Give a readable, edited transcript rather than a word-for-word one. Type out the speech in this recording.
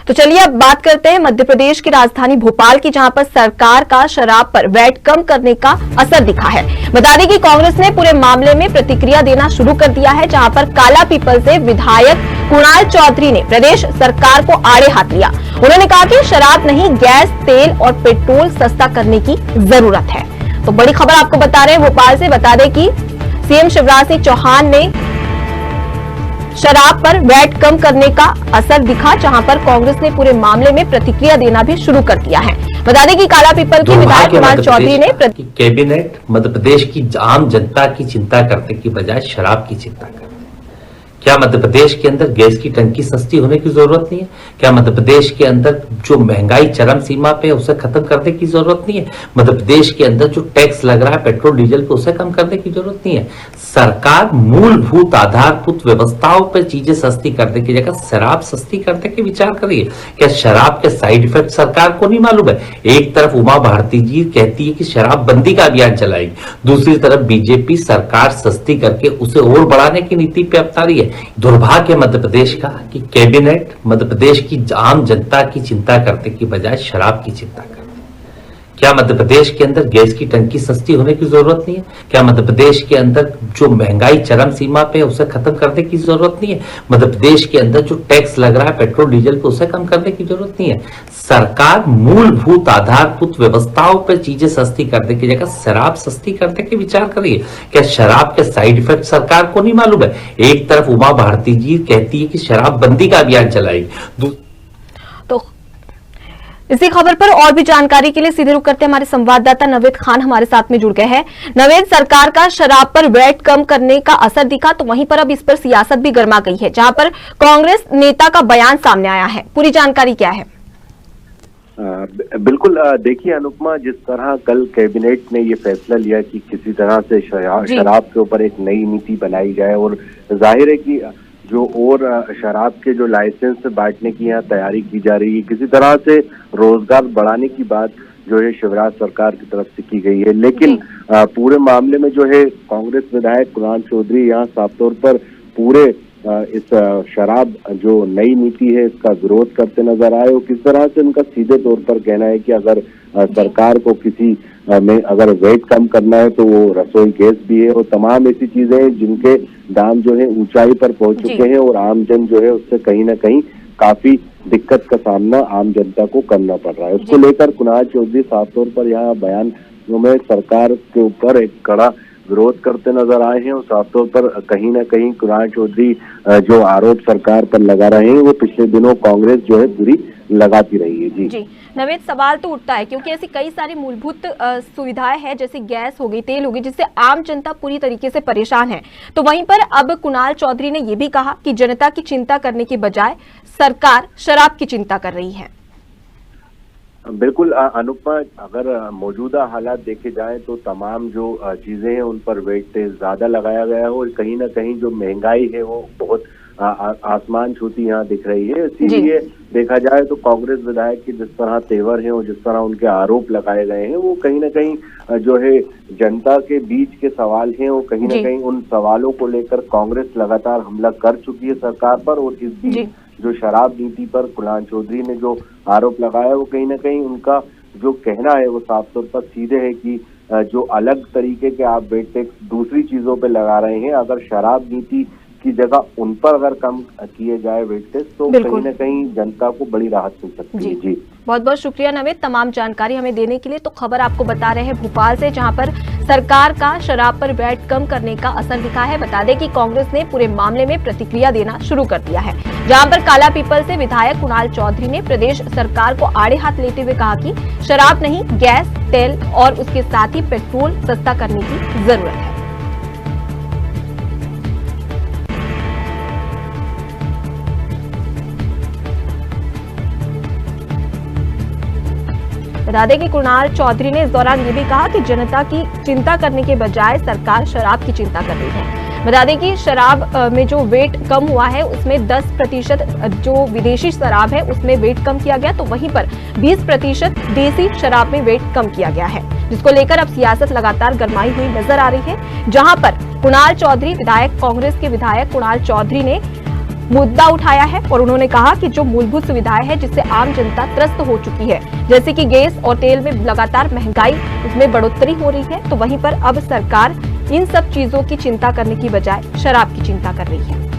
तो चलिए अब बात करते हैं मध्य प्रदेश की राजधानी भोपाल की, जहां पर सरकार का शराब पर वैट कम करने का असर दिखा है। बता दें कि कांग्रेस ने पूरे मामले में प्रतिक्रिया देना शुरू कर दिया है, जहां पर काला पीपल से विधायक कुणाल चौधरी ने प्रदेश सरकार को आड़े हाथ लिया। उन्होंने कहा कि शराब नहीं, गैस, तेल और पेट्रोल सस्ता करने की जरूरत है। तो बड़ी खबर आपको बता रहे हैं भोपाल से। बता दें कि सीएम शिवराज सिंह चौहान ने शराब पर वैट कम करने का असर दिखा, जहां पर कांग्रेस ने पूरे मामले में प्रतिक्रिया देना भी शुरू कर दिया है। बता दें कि काला पीपल के विधायक कुणाल चौधरी ने कैबिनेट मध्य प्रदेश की आम जनता की चिंता करने की बजाय शराब की चिंता करती है। क्या मध्य प्रदेश के अंदर गैस की टंकी सस्ती होने की जरूरत नहीं है? क्या मध्य प्रदेश के अंदर जो महंगाई चरम सीमा पे है उसे खत्म करने की जरूरत नहीं है? मध्य प्रदेश के अंदर जो टैक्स लग रहा है पेट्रोल डीजल पे उसे कम करने की जरूरत नहीं है? सरकार मूलभूत आधारभूत व्यवस्थाओं पर चीजें सस्ती करने की जगह शराब सस्ती करने के विचार कर रही है। क्या शराब के साइड इफेक्ट सरकार को नहीं मालूम है? एक तरफ उमा भारती जी कहती है कि शराब बंदी का अभियान चलाएगी, दूसरी तरफ बीजेपी सरकार सस्ती करके उसे और बढ़ाने की नीति पे अपना रही है। दुर्भाग्य मध्य प्रदेश का कि कैबिनेट मध्य प्रदेश की आम जनता की चिंता करने की बजाय शराब की चिंता करती है। क्या मध्य प्रदेश के अंदर गैस की टंकी सस्ती होने की जरूरत नहीं है? क्या मध्य प्रदेश के अंदर जो महंगाई चरम सीमा पे है उसे खत्म करने की जरूरत नहीं है? मध्य प्रदेश के अंदर जो टैक्स लग रहा है पेट्रोल डीजल पे उसे कम करने की जरूरत नहीं है? सरकार मूलभूत आधारभूत व्यवस्थाओं पर चीजें सस्ती करने की जगह शराब सस्ती करने के विचार कर रही है। क्या शराब के साइड इफेक्ट सरकार को नहीं मालूम है? एक तरफ उमा भारती जी कहती है कि शराब बंदी का अभियान चलाएगी। तो इसी खबर पर और भी जानकारी के लिए सीधे रुक करते हमारे संवाददाता नवेद खान हमारे साथ में जुड़ गए हैं। नवेद, सरकार का शराब पर वैट कम करने का असर दिखा, तो वहीं पर अब इस पर सियासत भी गर्मा गई है, जहां पर कांग्रेस नेता का बयान सामने आया है। पूरी जानकारी क्या है? बिल्कुल, देखिए अनुपमा, जिस तरह कल कैबिनेट ने ये फैसला लिया कि किसी तरह से शराब के ऊपर एक नई नीति बनाई जाए, और जाहिर है कि जो और शराब के जो लाइसेंस बांटने की यहाँ तैयारी की जा रही है, किसी तरह से रोजगार बढ़ाने की बात जो है शिवराज सरकार की तरफ से की गई है। लेकिन पूरे मामले में जो है कांग्रेस विधायक कुणाल चौधरी यहाँ साफ तौर पर पूरे इस शराब जो नई नीति है इसका विरोध करते नजर आए, और किस तरह से उनका सीधे तौर पर कहना है कि अगर सरकार को किसी में अगर वेट कम करना है तो वो रसोई गैस भी है, और तमाम ऐसी चीजें हैं जिनके दाम जो है ऊंचाई पर पहुंच चुके हैं, और आमजन जो है उससे कहीं ना कहीं काफी दिक्कत का सामना आम जनता को करना पड़ रहा है। उसको लेकर कुणाल चौधरी साफ तौर पर यहाँ बयान में सरकार के ऊपर एक कड़ा विरोध करते नजर आए हैं, और साफ तौर पर कहीं ना कहीं कुणाल चौधरी जो आरोप सरकार पर लगा रहे हैं वो पिछले दिनों कांग्रेस जो है पूरी लगाती रही है। जी नवेद, सवाल तो उठता है क्योंकि ऐसी कई सारी मूलभूत सुविधाएं हैं, जैसे गैस हो गई, तेल हो गई, जिससे आम जनता पूरी तरीके से परेशान है। तो वहीं पर अब कुणाल चौधरी ने यह भी कहा कि जनता की चिंता करने की बजाय सरकार शराब की चिंता कर रही है। बिल्कुल अनुपमा, अगर मौजूदा हालात देखे जाएं तो तमाम जो चीजें हैं उन पर वेटेज ज्यादा लगाया गया है, और कहीं ना कहीं जो महंगाई है वो बहुत आसमान छूती यहाँ दिख रही है। इसीलिए देखा जाए तो कांग्रेस विधायक के जिस तरह तेवर हैं और जिस तरह उनके आरोप लगाए गए हैं, वो कहीं ना कहीं जो है जनता के बीच के सवाल हैं, वो कहीं ना कहीं उन सवालों को लेकर कांग्रेस लगातार हमला कर चुकी है सरकार पर। और इस बीच जो शराब नीति पर कुणाल चौधरी ने जो आरोप लगाया वो कहीं ना कहीं उनका जो कहना है वो साफ तौर पर सीधे है कि जो अलग तरीके के आप वेट टैक्स दूसरी चीजों पे लगा रहे हैं, अगर शराब नीति की जगह उन पर अगर कम किए जाए वेट टैक्स तो कहीं ना कहीं जनता को बड़ी राहत मिल सकती है। जी बहुत बहुत शुक्रिया नवेद, तमाम जानकारी हमें देने के लिए। तो खबर आपको बता रहे हैं भोपाल से, जहां पर सरकार का शराब पर वैट कम करने का असर दिखा है। बता दें कि कांग्रेस ने पूरे मामले में प्रतिक्रिया देना शुरू कर दिया है, जहां पर काला पीपल से विधायक कुणाल चौधरी ने प्रदेश सरकार को आड़े हाथ लेते हुए कहा कि शराब नहीं, गैस, तेल और उसके साथ ही पेट्रोल सस्ता करने की जरूरत है। बता दें कि कुणाल चौधरी ने इस दौरान ये भी कहा कि जनता की चिंता करने के बजाय सरकार शराब की चिंता कर रही है। बता दें कि शराब में जो वेट कम हुआ है उसमें 10% जो विदेशी शराब है उसमें वेट कम किया गया, तो वहीं पर 20% देसी शराब में वेट कम किया गया है, जिसको लेकर अब सियासत लगातार गरमाई हुई नजर आ रही है। जहां पर कुणाल चौधरी विधायक, कांग्रेस के विधायक कुणाल चौधरी ने मुद्दा उठाया है और उन्होंने कहा कि जो मूलभूत सुविधाएं हैं जिससे आम जनता त्रस्त हो चुकी है, जैसे कि गैस और तेल में लगातार महंगाई, उसमें बढ़ोतरी हो रही है, तो वहीं पर अब सरकार इन सब चीजों की चिंता करने की बजाय शराब की चिंता कर रही है।